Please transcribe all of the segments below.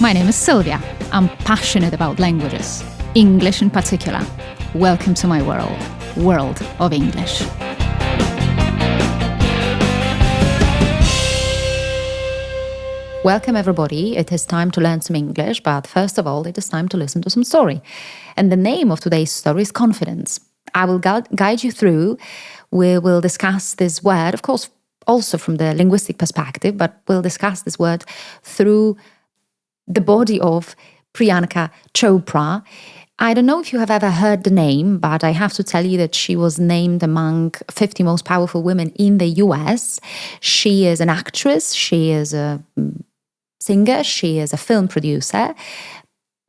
My name is Sylvia. I'm passionate about languages, English in particular. Welcome to my world of English. Welcome everybody. It is time to learn some English, but first of all, it is time to listen to some story. And the name of today's story is confidence. I will guide you through. We will discuss this word, of course, also from the linguistic perspective, but we'll discuss this word through the body of Priyanki Chopry. I don't know if you have ever heard the name, but I have to tell you that she was named among 50 most powerful women in the US. She is an actress, she is a singer, she is a film producer.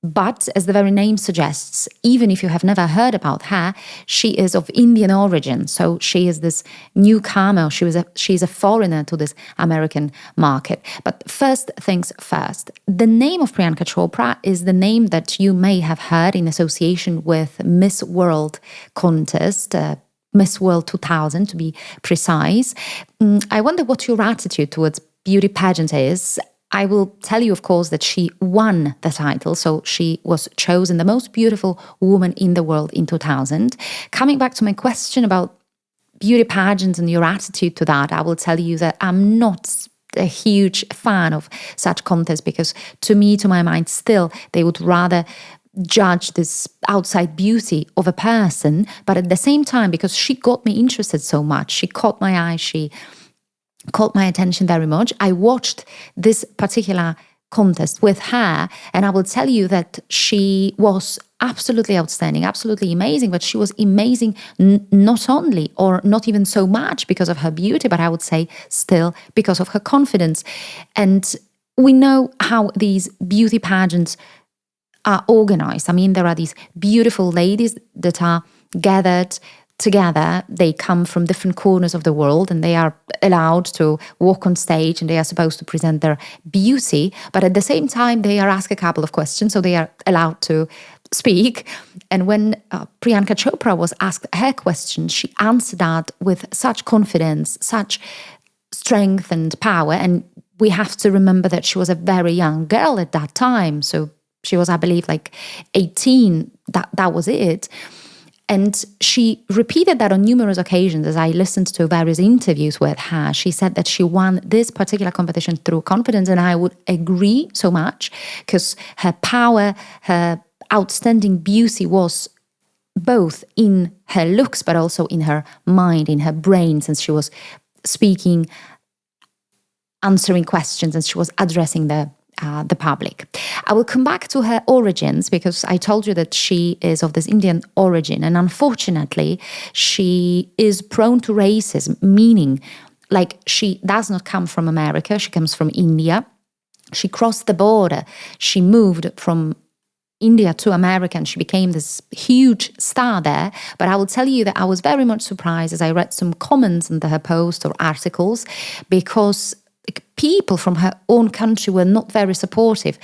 But as the very name suggests, even if you have never heard about her, she is of Indian origin. So she is this newcomer. She is a foreigner to this American market. But first things first, the name of Priyanki Chopry is the name that you may have heard in association with Miss World contest, Miss World 2000 to be precise. I wonder what your attitude towards beauty pageant is. I will tell you, of course, that she won the title. So she was chosen the most beautiful woman in the world in 2000. Coming back to my question about beauty pageants and your attitude to that, I will tell you that I'm not a huge fan of such contests because to my mind, still, they would rather judge this outside beauty of a person. But at the same time, because she got me interested so much, she caught my eye, she caught my attention very much. I watched this particular contest with her, and I will tell you that she was absolutely outstanding, absolutely amazing, but she was amazing not only or not even so much because of her beauty, but I would say still because of her confidence. And we know how these beauty pageants are organized. I mean, there are these beautiful ladies that are gathered together. They come from different corners of the world and they are allowed to walk on stage and they are supposed to present their beauty, but at the same time they are asked a couple of questions, so they are allowed to speak. And when Priyanki Chopry was asked her question, she answered that with such confidence, such strength and power. And we have to remember that she was a very young girl at that time, so she was, I believe, like 18. That was it. And she repeated that on numerous occasions as I listened to various interviews with her. She said that she won this particular competition through confidence, and I would agree so much because her power, her outstanding beauty was both in her looks but also in her mind, in her brain, since she was speaking, answering questions, and she was addressing the public. I will come back to her origins because I told you that she is of this Indian origin, and unfortunately she is prone to racism, meaning like she does not come from America, she comes from India. She crossed the border, she moved from India to America and she became this huge star there. But I will tell you that I was very much surprised as I read some comments under her post or articles because people from her own country were not very supportive.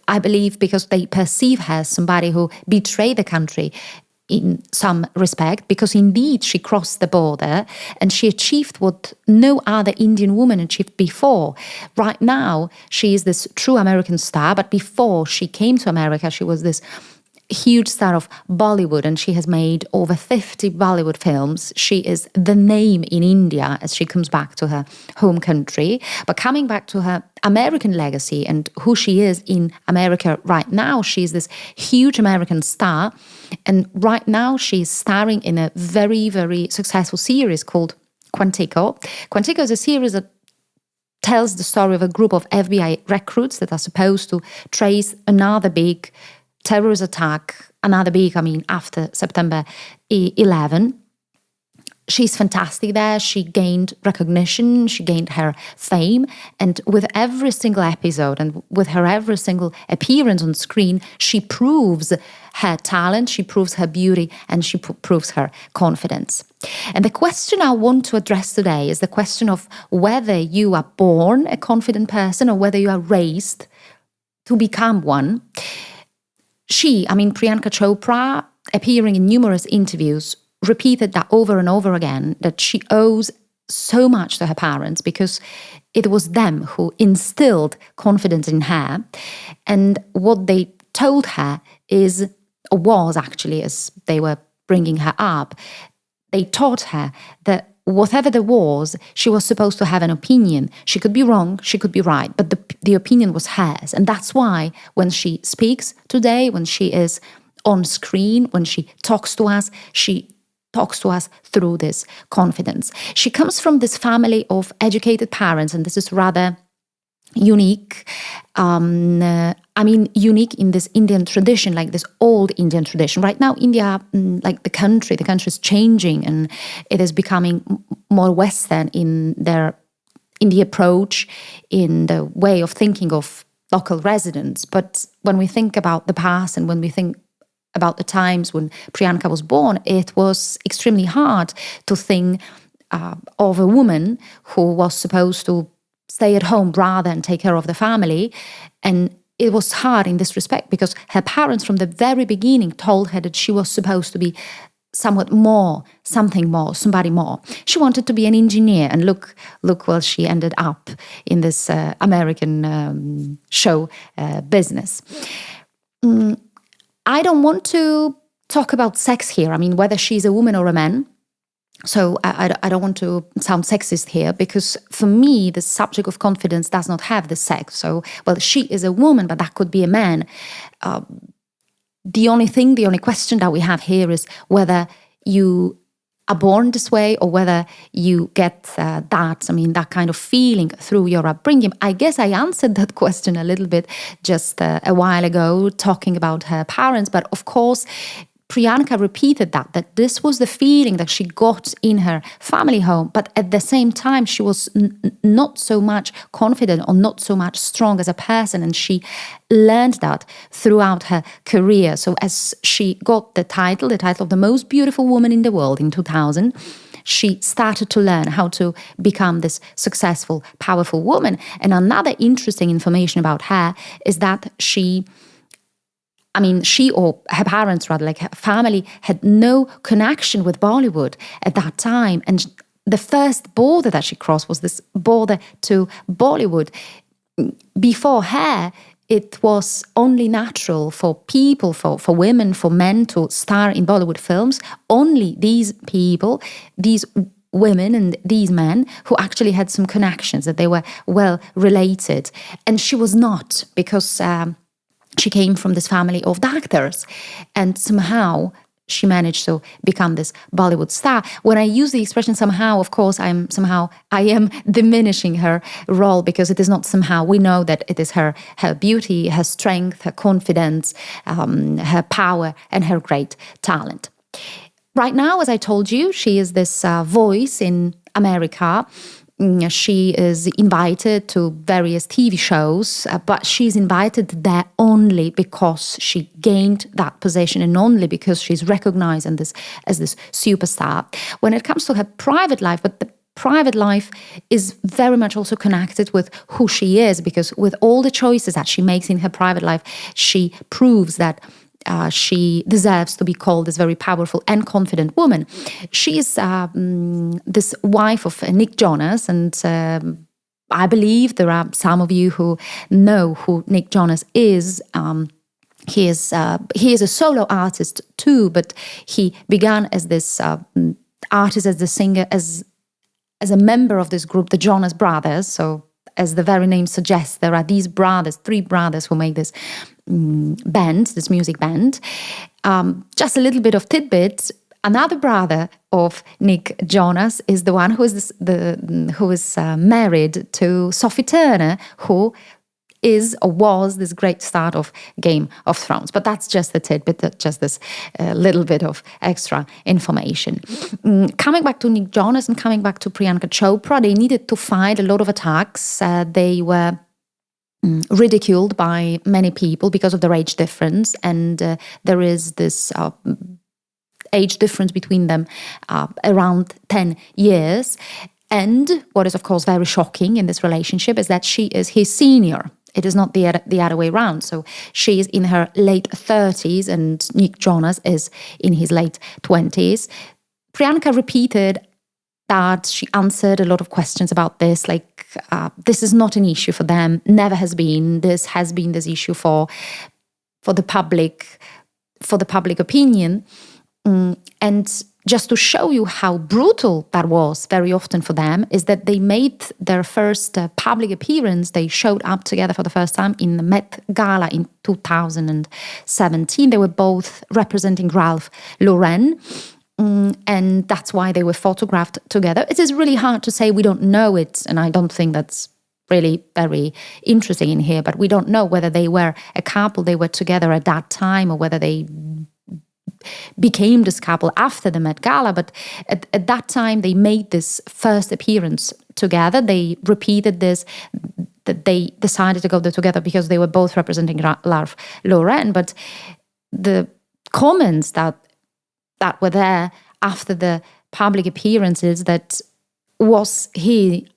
I believe because they perceive her as somebody who betrayed the country in some respect, because indeed she crossed the border and she achieved what no other Indian woman achieved before. Right now, she is this true American star, but before she came to America, she was this huge star of Bollywood, and she has made over 50 Bollywood films. She is the name in India as she comes back to her home country. But coming back to her American legacy and who she is in America right now, she is this huge American star. And right now she's starring in a very, very successful series called Quantico. Quantico is a series that tells the story of a group of FBI recruits that are supposed to trace another big terrorist attack, after September 11. She's fantastic there. She gained recognition, she gained her fame, and with every single episode and with her every single appearance on screen, she proves her talent, she proves her beauty, and she proves her confidence. And the question I want to address today is the question of whether you are born a confident person or whether you are raised to become one. Priyanki Chopry, appearing in numerous interviews, repeated that over and over again, that she owes so much to her parents because it was them who instilled confidence in her. And what they told her was actually, as they were bringing her up, they taught her that whatever there was, she was supposed to have an opinion. She could be wrong, she could be right, but the opinion was hers. And that's why when she speaks today, when she is on screen, when she talks to us, she talks to us through this confidence. She comes from this family of educated parents, and this is rather unique. Unique in this Indian tradition, like this old Indian tradition. Right now, India, like the country is changing, and it is becoming more Western in the approach, in the way of thinking of local residents. But when we think about the past, and when we think about the times when Priyanka was born, it was extremely hard to think of a woman who was supposed to stay at home rather than take care of the family. And it was hard in this respect because her parents from the very beginning told her that she was supposed to be somewhat more, something more, somebody more. She wanted to be an engineer, and look where she ended up in this American show business. I don't want to talk about sex here. I mean, whether she's a woman or a man. So I don't want to sound sexist here, because for me, the subject of confidence does not have the sex. So, well, she is a woman, but that could be a man. The only question that we have here is whether you are born this way or whether you get that kind of feeling through your upbringing. I guess I answered that question a little bit just a while ago, talking about her parents. But of course, Priyanka repeated that this was the feeling that she got in her family home, but at the same time, she was not so much confident or not so much strong as a person, and she learned that throughout her career. So as she got the title of the most beautiful woman in the world in 2000, she started to learn how to become this successful, powerful woman. And another interesting information about her is that she or her parents, rather, like her family, had no connection with Bollywood at that time. And the first border that she crossed was this border to Bollywood. Before her, it was only natural for people, for women, for men to star in Bollywood films. Only these people, these women and these men who actually had some connections, that they were well related. And she was not, because she came from this family of doctors, and somehow she managed to become this Bollywood star. When I use the expression somehow, of course, I am diminishing her role, because it is not somehow. We know that it is her beauty, her strength, her confidence, her power, and her great talent. Right now, as I told you, she is this voice in America. She is invited to various TV shows, but she's invited there only because she gained that position, and only because she's recognized as this superstar. When it comes to her private life, but the private life is very much also connected with who she is, because with all the choices that she makes in her private life, she proves that she deserves to be called this very powerful and confident woman. She is this wife of Nick Jonas, and I believe there are some of you who know who Nick Jonas is. He is a solo artist too, but he began as this artist, as the singer, as a member of this group, the Jonas Brothers. So, as the very name suggests, there are these brothers, 3 brothers who make this band, this music band. Just a little bit of tidbits. Another brother of Nick Jonas is the one who is married to Sophie Turner, who is or was this great star of Game of Thrones. But that's just a tidbit, just this little bit of extra information. Coming back to Nick Jonas and coming back to Priyanka Chopra, they needed to fight a lot of attacks. They were ridiculed by many people because of their age difference, and there is this age difference between them around 10 years. And what is, of course, very shocking in this relationship is that she is his senior. It is not the other way around. So she is in her late 30s and Nick Jonas is in his late 20s. Priyanka repeated that she answered a lot of questions about this, like this is not an issue for them, never has been. This has been this issue for the public opinion. And just to show you how brutal that was very often for them, is that they made their first public appearance. They showed up together for the first time in the Met Gala in 2017. They were both representing Ralph Lauren. And that's why they were photographed together. It is really hard to say. We don't know it, and I don't think that's really very interesting in here, but we don't know whether they were a couple, they were together at that time, or whether they became this couple after the Met Gala. But at that time, they made this first appearance together. They repeated this, that they decided to go there together because they were both representing Ralph Lauren. But the comments that were there after the public appearances, that was he,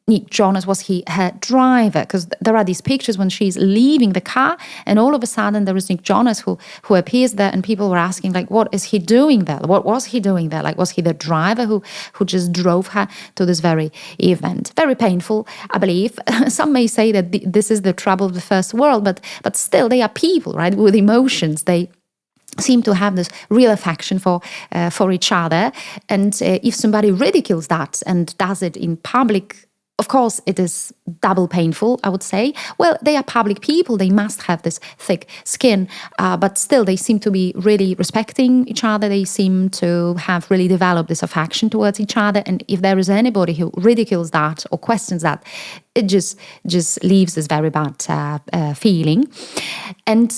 Nick Jonas, was he her driver? Because there are these pictures when she's leaving the car, and all of a sudden there is Nick Jonas who appears there, and people were asking, like, what is he doing there? What was he doing there? Like, was he the driver who just drove her to this very event? Very painful, I believe. Some may say that this is the trouble of the first world, but still, they are people, right, with emotions. They seem to have this real affection for each other. And if somebody ridicules that and does it in public, of course, it is double painful, I would say. Well, they are public people. They must have this thick skin. But still, they seem to be really respecting each other. They seem to have really developed this affection towards each other. And if there is anybody who ridicules that or questions that, it just leaves this very bad feeling. And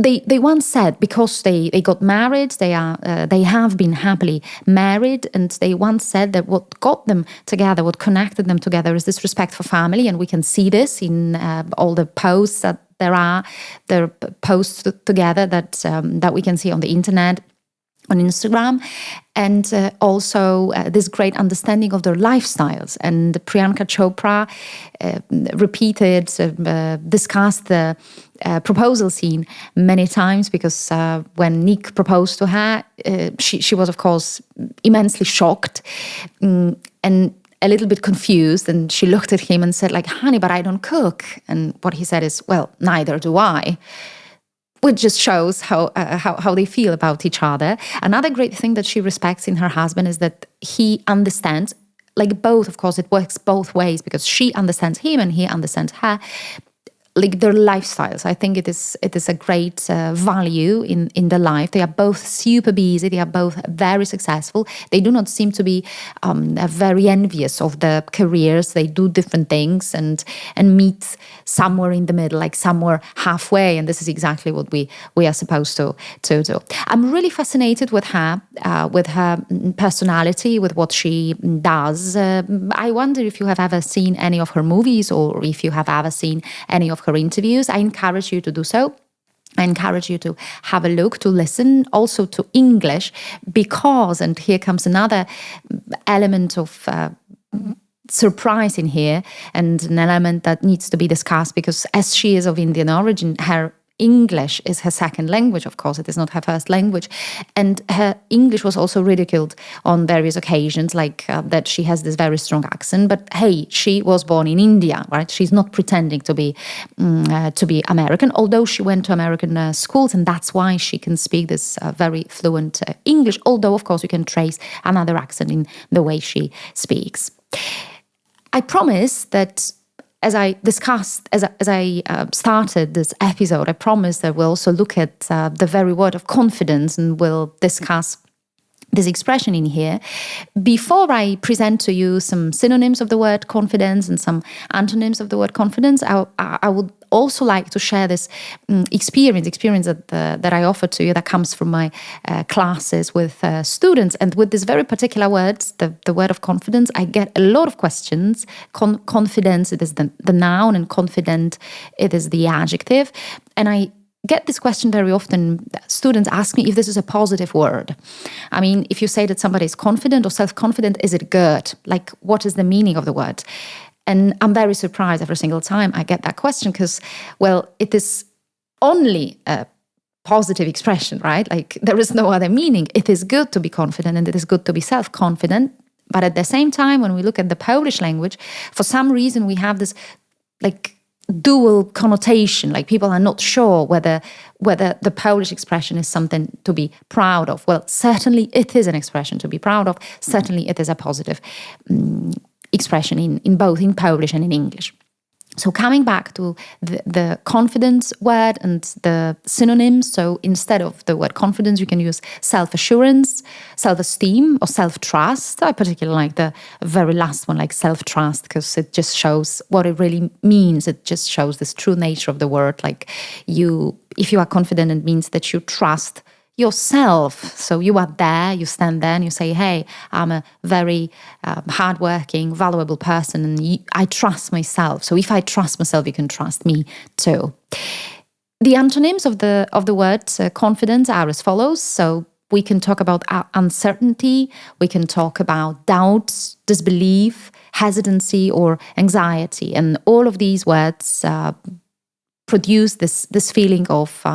They once said, because they got married, they have been happily married, and they once said that what got them together, what connected them together, is this respect for family, and we can see this in all the posts that there are posts together that we can see on the internet, on Instagram, and also this great understanding of their lifestyles. And Priyanka Chopra discussed the proposal scene many times, because when Nick proposed to her, she was, of course, immensely shocked and a little bit confused. And she looked at him and said, like, honey, but I don't cook. And what he said is, well, neither do I. Which just shows how they feel about each other. Another great thing that she respects in her husband is that he understands, like both, of course, it works both ways, because she understands him and he understands her, like their lifestyles. I think it is a great value in their life. They are both super busy. They are both very successful. They do not seem to be very envious of their careers. They do different things and meet somewhere in the middle, like somewhere halfway. And this is exactly what we are supposed to do. I'm really fascinated with her personality, with what she does. I wonder if you have ever seen any of her movies, or if you have ever seen any of her interviews. I encourage you to do so. I encourage you to have a look, to listen also to English, because, and here comes another element of surprise in here, and an element that needs to be discussed, because as she is of Indian origin, her English is her second language, of course. It is not her first language. And her English was also ridiculed on various occasions, like that she has this very strong accent. But hey, she was born in India, right? She's not pretending to be American, although she went to American schools, and that's why she can speak this very fluent English, although, of course, you can trace another accent in the way she speaks. I promise that as I discussed, as I started this episode, I promised that we'll also look at the very word of confidence, and we'll discuss this expression in here. Before I present to you some synonyms of the word confidence and some antonyms of the word confidence, I would also like to share this experience that I offer to you, that comes from my classes with students. And with this very particular word, the word of confidence, I get a lot of questions. Confidence, it is the noun, and confident, it is the adjective. And I get this question very often. Students ask me if this is a positive word. I mean, if you say that somebody is confident or self-confident, is it good? Like, what is the meaning of the word? And I'm very surprised every single time I get that question, because, well, it is only a positive expression, right? Like, there is no other meaning. It is good to be confident, and it is good to be self-confident. But at the same time, when we look at the Polish language, for some reason we have this like dual connotation, like people are not sure whether the Polish expression is something to be proud of. Well, certainly it is an expression to be proud of. Certainly it is a positive expression in both in Polish and in English. So coming back to the confidence word and the synonyms, so instead of the word confidence, you can use self-assurance, self-esteem, or self-trust. I particularly like the very last one, like self-trust, because it just shows what it really means. It just shows this true nature of the word. Like if you are confident, it means that you trust yourself. So you are there, you stand there and you say, hey, I'm a very hardworking, valuable person and I trust myself. So if I trust myself, you can trust me too. The antonyms of the word confidence are as follows. So we can talk about uncertainty, we can talk about doubts, disbelief, hesitancy, or anxiety. And all of these words produce this feeling of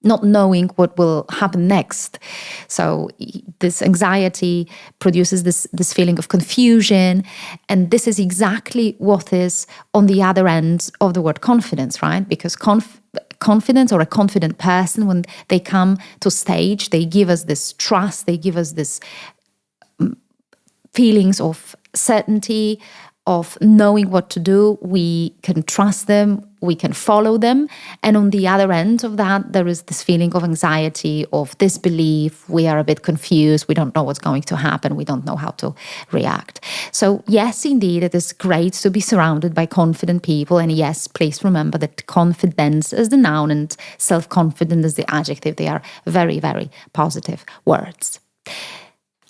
not knowing what will happen next. So this anxiety produces this feeling of confusion. And this is exactly what is on the other end of the word confidence, right? Because confidence or a confident person, when they come to stage, they give us this trust, they give us this feelings of certainty, of knowing what to do. We can trust them, we can follow them. And on the other end of that, there is this feeling of anxiety, of disbelief. We are a bit confused. We don't know what's going to happen. We don't know how to react. So yes, indeed, it is great to be surrounded by confident people. And yes, please remember that confidence is the noun and self-confident is the adjective. They are very, very positive words.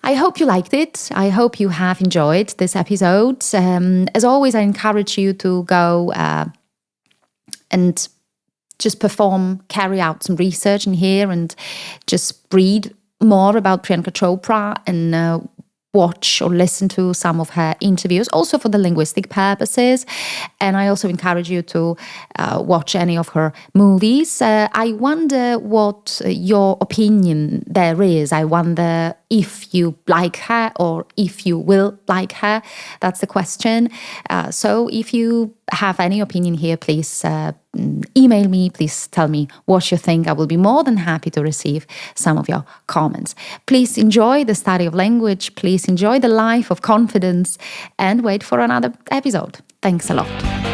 I hope you liked it. I hope you have enjoyed this episode. As always, I encourage you to go and just carry out some research in here and just read more about Priyanki Chopry and watch or listen to some of her interviews, also for the linguistic purposes. And I also encourage you to watch any of her movies. I wonder what your opinion there is. I wonder if you like her or if you will like her. That's the question. So if you have any opinion here, please email me. Please tell me what you think. I will be more than happy to receive some of your comments. Please enjoy the study of language. Please enjoy the life of confidence and wait for another episode. Thanks a lot.